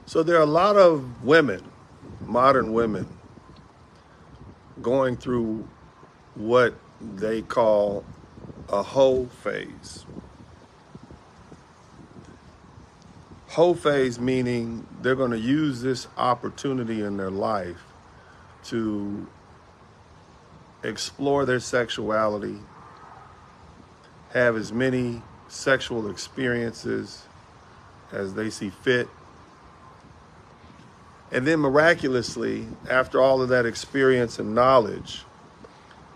So there are a lot of women, modern women, going through what they call a hoe phase. Hoe phase meaning they're going to use this opportunity in their life to explore their sexuality, have as many sexual experiences as they see fit. And then miraculously, after all of that experience and knowledge,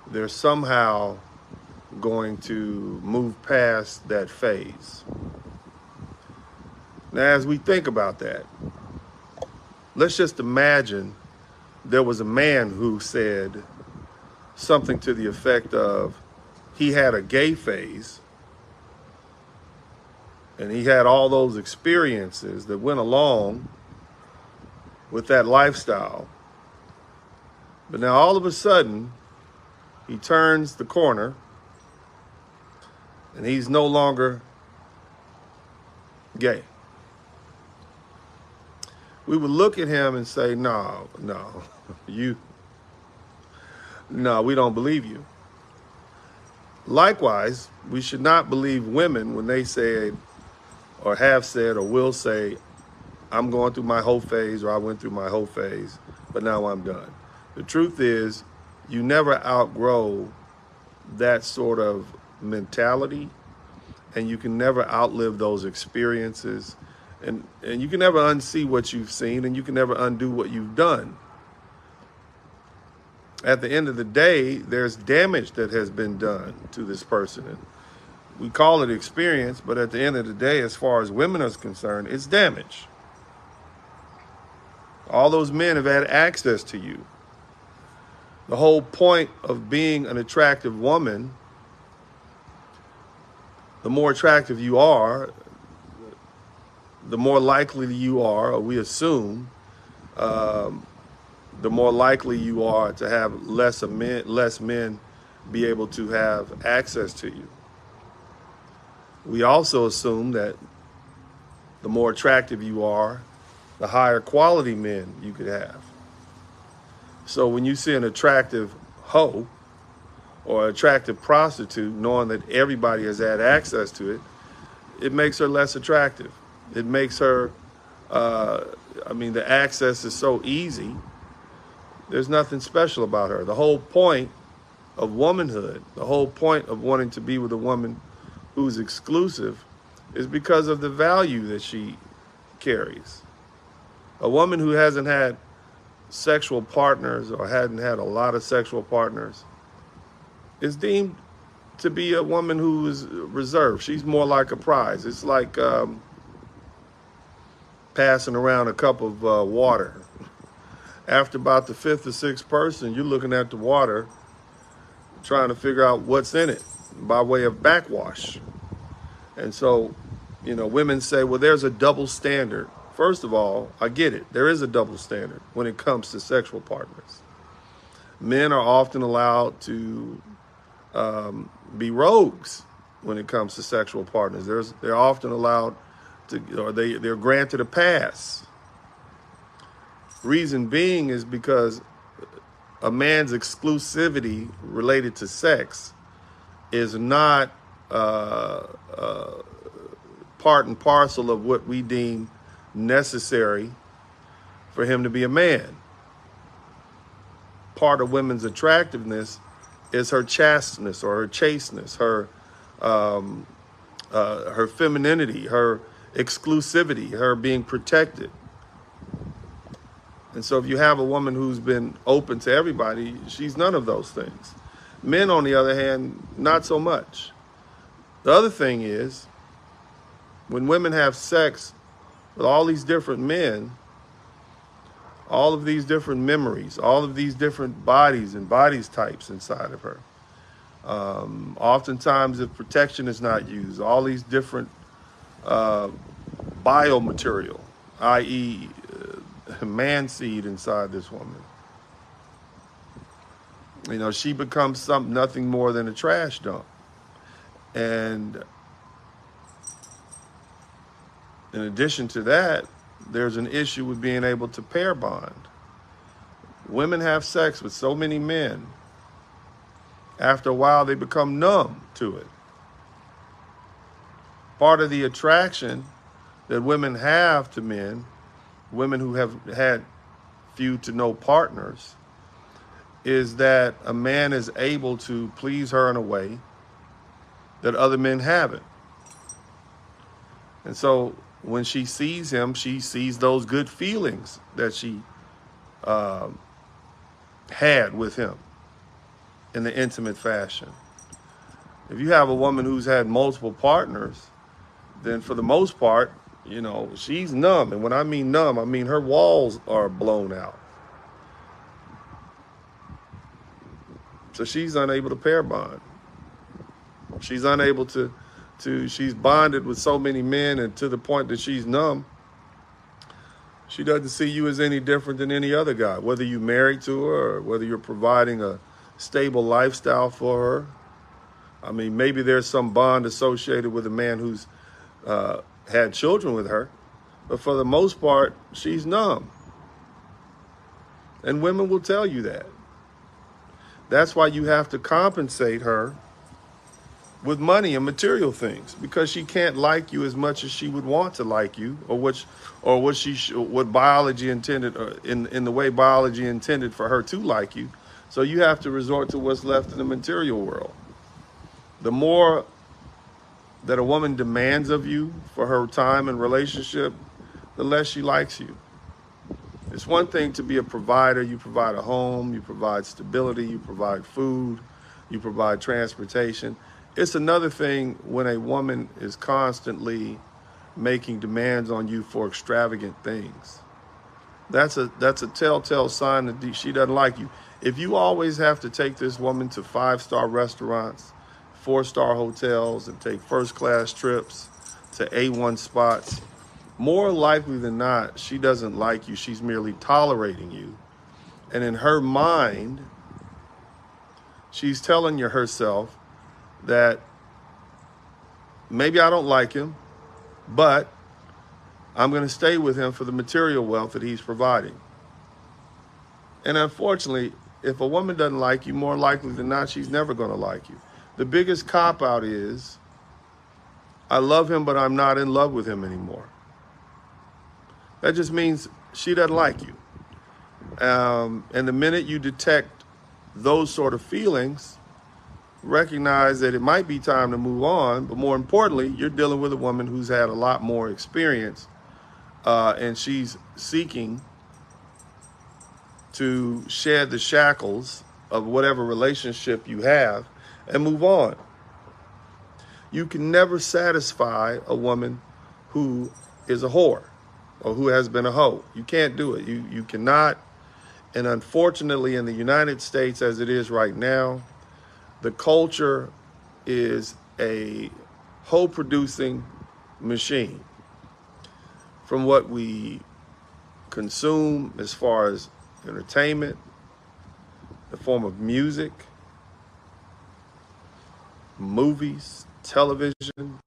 they're somehow going to move past that phase. Now, as we think about that, let's just imagine there was a man who said something to the effect of he had a gay phase and he had all those experiences that went along with that lifestyle. But now all of a sudden, he turns the corner and he's no longer gay. We would look at him and say, no, we don't believe you. Likewise, we should not believe women when they say or have said or will say, I'm going through my whole phase, or I went through my whole phase, but now I'm done. The truth is, you never outgrow that sort of mentality, and you can never outlive those experiences, and you can never unsee what you've seen, and you can never undo what you've done. At the end of the day, there's damage that has been done to this person. And we call it experience, but at the end of the day, as far as women are concerned, it's damage. All those men have had access to you. The whole point of being an attractive woman, the more attractive you are, the more likely you are, or we assume, the more likely you are to have less men be able to have access to you. We also assume that the more attractive you are, the higher quality men you could have. So when you see an attractive hoe or an attractive prostitute, knowing that everybody has had access to it, it makes her less attractive. It makes her, the access is so easy. There's nothing special about her. The whole point of womanhood, the whole point of wanting to be with a woman who's exclusive is because of the value that she carries. A woman who hasn't had sexual partners or hadn't had a lot of sexual partners is deemed to be a woman who is reserved. She's more like a prize. It's like passing around a cup of water. After about the fifth or sixth person, you're looking at the water, trying to figure out what's in it by way of backwash. And so, women say, well, there's a double standard. First of all, I get it. There is a double standard when it comes to sexual partners. Men are often allowed to be rogues when it comes to sexual partners. They're often allowed to, or they're granted a pass. Reason being is because a man's exclusivity related to sex is not part and parcel of what we deem necessary for him to be a man. Part of women's attractiveness is her chasteness or her chasteness, her femininity, her exclusivity, her being protected. And so if you have a woman who's been open to everybody, she's none of those things. Men, on the other hand, not so much. The other thing is, when women have sex with all these different men, all of these different memories, all of these different bodies and bodies types inside of her, oftentimes if protection is not used, all these different biomaterial, i.e., man seed inside this woman, she becomes nothing more than a trash dump. And in addition to that, there's an issue with being able to pair bond. Women have sex with so many men. After a while, they become numb to it. Part of the attraction that women have to men, women who have had few to no partners, is that a man is able to please her in a way that other men haven't. And so when she sees him, she sees those good feelings that she had with him in the intimate fashion. If you have a woman who's had multiple partners, then for the most part, you know, she's numb. And when I mean numb, I mean her walls are blown out. So she's unable to pair bond. She's unable to she's bonded with so many men, and to the point that she's numb. She doesn't see you as any different than any other guy, whether you're married to her or whether you're providing a stable lifestyle for her. I mean, maybe there's some bond associated with a man who's had children with her, but for the most part, she's numb. And women will tell you that. That's why you have to compensate her with money and material things, because she can't like you as much as she would want to like you, or what biology intended, in the way biology intended for her to like you. So you have to resort to what's left in the material world. The more that a woman demands of you for her time and relationship, the less she likes you. It's one thing to be a provider. You provide a home, you provide stability, you provide food, you provide transportation. It's another thing when a woman is constantly making demands on you for extravagant things. That's a telltale sign that she doesn't like you. If you always have to take this woman to 5-star restaurants, 4-star hotels, and take first-class trips to A1 spots, more likely than not, she doesn't like you. She's merely tolerating you. And in her mind, she's telling you herself that maybe I don't like him, but I'm going to stay with him for the material wealth that he's providing. And unfortunately, if a woman doesn't like you, more likely than not, she's never going to like you. The biggest cop-out is, I love him, but I'm not in love with him anymore. That just means she doesn't like you. And the minute you detect those sort of feelings, recognize that it might be time to move on, but more importantly, you're dealing with a woman who's had a lot more experience, and she's seeking to shed the shackles of whatever relationship you have and move on. You can never satisfy a woman who is a whore or who has been a hoe. You can't do it. You cannot. And unfortunately, in the United States, as it is right now, the culture is a hoe-producing machine. From what we consume as far as entertainment, the form of music, movies, television,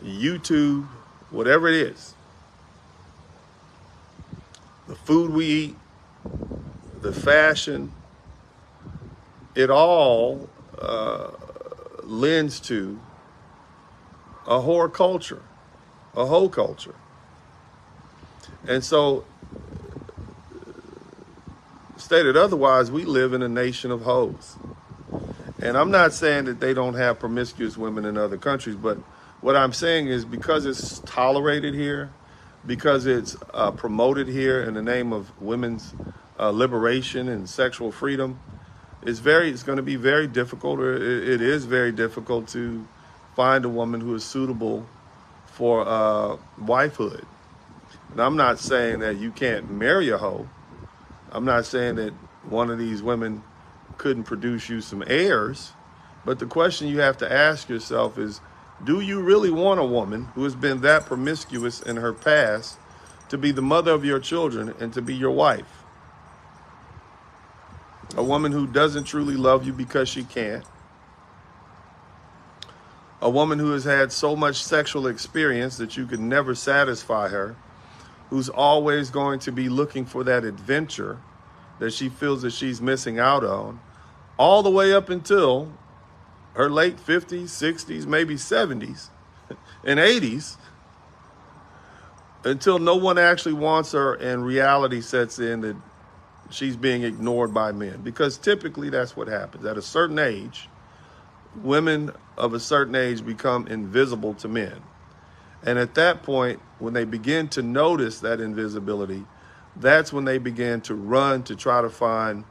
YouTube, whatever it is, the food we eat, the fashion, it all lends to a whore culture, a hoe culture. And so, stated otherwise, we live in a nation of hoes. And I'm not saying that they don't have promiscuous women in other countries, but what I'm saying is, because it's tolerated here, because it's promoted here in the name of women's liberation and sexual freedom, it's going to be very difficult, or it is very difficult to find a woman who is suitable for wifehood. And I'm not saying that you can't marry a hoe. I'm not saying that one of these women couldn't produce you some heirs. But the question you have to ask yourself is, do you really want a woman who has been that promiscuous in her past to be the mother of your children and to be your wife? A woman who doesn't truly love you because she can't. A woman who has had so much sexual experience that you could never satisfy her who's always going to be looking for that adventure that she feels that she's missing out on, all the way up until her late 50s, 60s, maybe 70s and 80s, until no one actually wants her and reality sets in that she's being ignored by men. Because typically that's what happens. At a certain age, women of a certain age become invisible to men. And at that point, when they begin to notice that invisibility, that's when they begin to run to try to find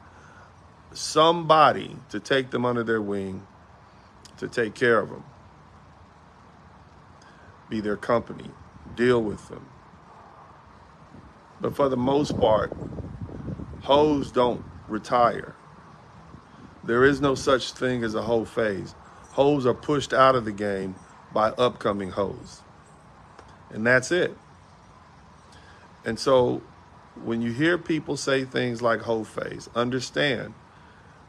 somebody to take them under their wing, to take care of them, be their company, deal with them. But for the most part, hoes don't retire. There is no such thing as a hoe phase. Hoes are pushed out of the game by upcoming hoes. And that's it. And so when you hear people say things like hoe phase, understand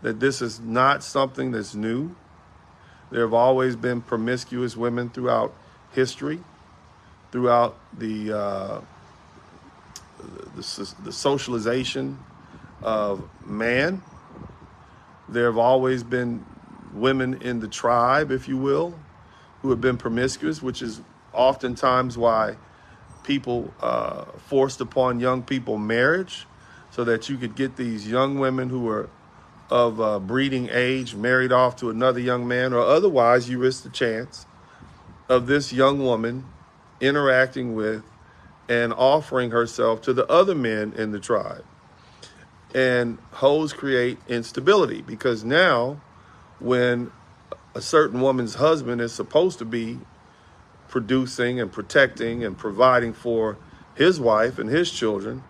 that this is not something that's new. There have always been promiscuous women throughout history, throughout the socialization of man. There have always been women in the tribe, if you will, who have been promiscuous, which is oftentimes why people forced upon young people marriage, so that you could get these young women who are of breeding age married off to another young man, or otherwise you risk the chance of this young woman interacting with and offering herself to the other men in the tribe. And hoes create instability, because now when a certain woman's husband is supposed to be producing and protecting and providing for his wife and his children,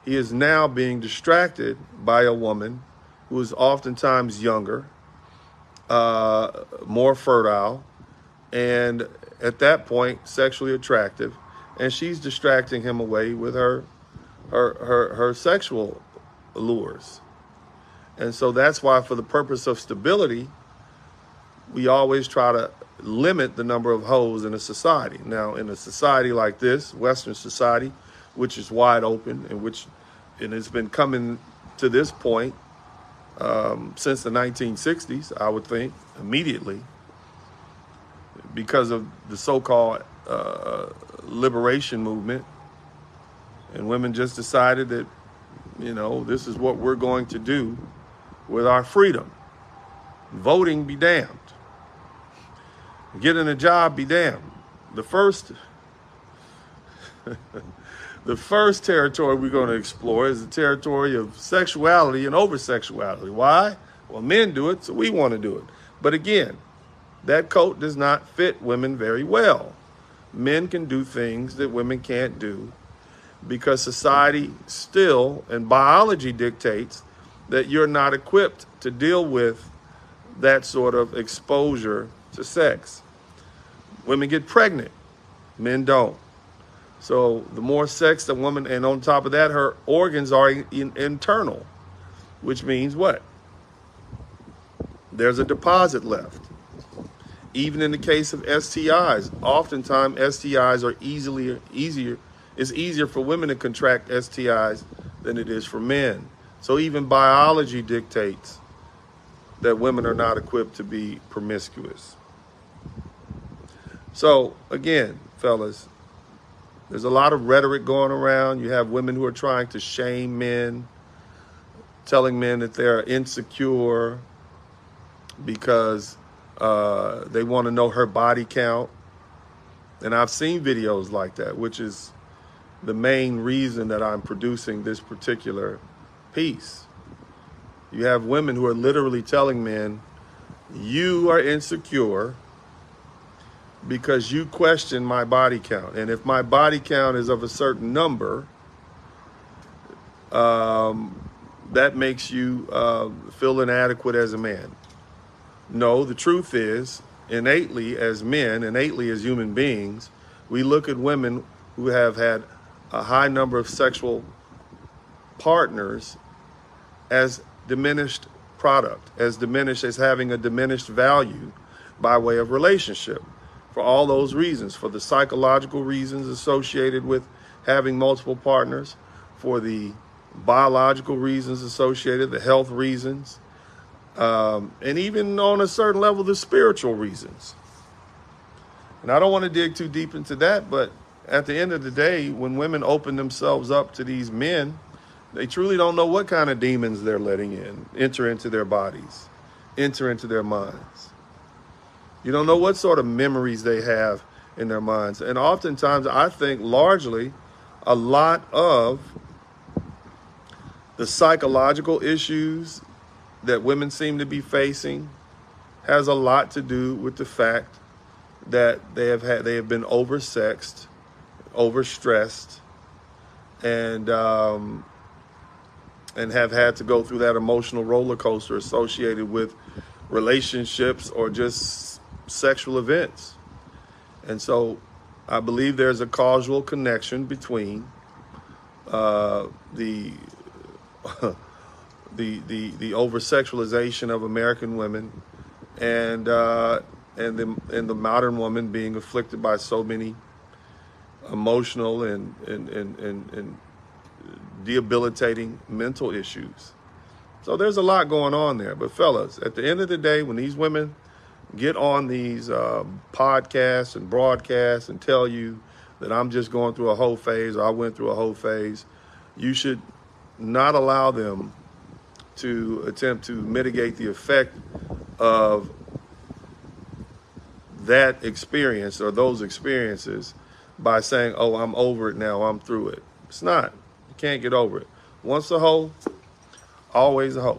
he is now being distracted by a woman who is oftentimes younger, more fertile, and at that point sexually attractive, and she's distracting him away with her sexual allures. And so that's why, for the purpose of stability, we always try to limit the number of hoes in a society. Now, in a society like this, Western society, which is wide open and it's been coming to this point since the 1960s, I would think, immediately, because of the so-called liberation movement. And women just decided that, this is what we're going to do with our freedom. Voting be damned. Getting a job be damned. The first territory we're going to explore is the territory of sexuality and over-sexuality. Why? Well, men do it, so we want to do it. But again, that coat does not fit women very well. Men can do things that women can't do, because society still, and biology dictates, that you're not equipped to deal with that sort of exposure to sex. Women get pregnant, men don't. So the more sex the woman, and on top of that, her organs are internal, which means what? There's a deposit left. Even in the case of STIs, oftentimes STIs are it's easier for women to contract STIs than it is for men. So even biology dictates that women are not equipped to be promiscuous. So again, fellas, there's a lot of rhetoric going around. You have women who are trying to shame men, telling men that they're insecure because they want to know her body count. And I've seen videos like that, which is the main reason that I'm producing this particular piece. You have women who are literally telling men, you are insecure because you question my body count. And if my body count is of a certain number, that makes you feel inadequate as a man. No, the truth is, innately as men, innately as human beings, we look at women who have had a high number of sexual partners as diminished product, as having a diminished value by way of relationship. For all those reasons, for the psychological reasons associated with having multiple partners for the biological reasons associated, the health reasons, and even on a certain level, the spiritual reasons. And I don't want to dig too deep into that, but at the end of the day, when women open themselves up to these men, they truly don't know what kind of demons they're letting enter into their bodies, enter into their minds. You don't know what sort of memories they have in their minds. And oftentimes, I think largely, a lot of the psychological issues that women seem to be facing has a lot to do with the fact that they have been oversexed, overstressed, and have had to go through that emotional roller coaster associated with relationships or just sexual events. And so I believe there's a causal connection between the over sexualization of American women and the modern woman being afflicted by so many emotional and debilitating mental issues. So there's a lot going on there. But fellas, at the end of the day, when these women get on these podcasts and broadcasts and tell you that I'm just going through a whole phase, or I went through a whole phase, you should not allow them to attempt to mitigate the effect of that experience or those experiences by saying, oh, I'm over it now, I'm through it. It's not. You can't get over it. Once a hoe, always a hoe.